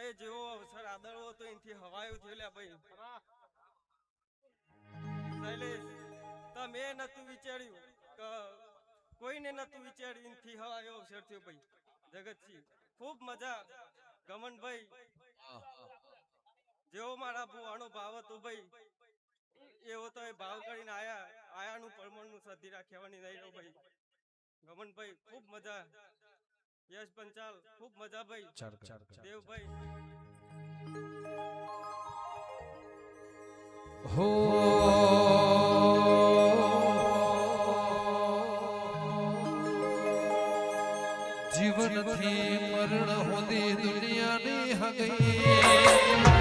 એ જેવો અવસર આદરવો તો એનથી હવાયું થયું લ્યા ભાઈ. શૈલેષ તમે નતું વિચાર્યું કે કોઈને નતું વિચાર્યું એનથી હવાયો અવસર થયો ભાઈ. જગતસિંહ ખૂબ મજા. ગમનભાઈ જેવો મારા ભુવાનો ભાવ હતો ભાઈ એવો તો એ ભાવ કરીને આયાનું પરમણનું સધી રાખ્યાવાની નહીં રહ્યો ભાઈ. ગમનભાઈ ખૂબ મજા. યશ પંચાલ ખૂબ મજા ભાઈ. દેવભાઈ હો જીવનથી મરણ હોદી દુનિયાની હગઈ